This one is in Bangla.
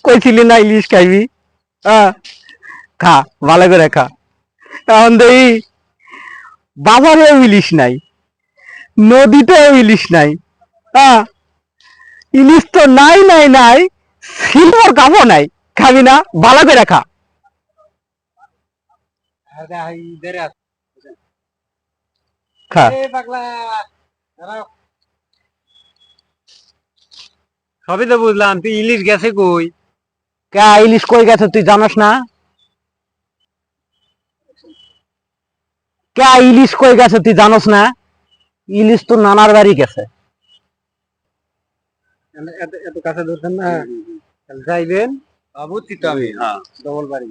কইছিলি না ইলিশ খাইবি? খা, ভালো করে খা। এখন দেখি বাজারেও ইলিশ নাই, নদীতেও ইলিশ নাই। হ্যাঁ, ইলিশ তো নাই নাই নাই, সিলভার কাপও নাই। খাবি না? ভালো করে খা। খা। সবই তো বুঝলাম, তুই ইলিশ গেছে কই? কে ইলিশ কই গেছে তুই জানোস না? কে ইলিশ কই গেছে তুই জানোস না? ইলিশ তো নানার বাড়ি গেছে। এত কাছে ধরছেন না, যাইবেন। বুঝছি তো আমি, হ্যাঁ। ডবল বাড়ি।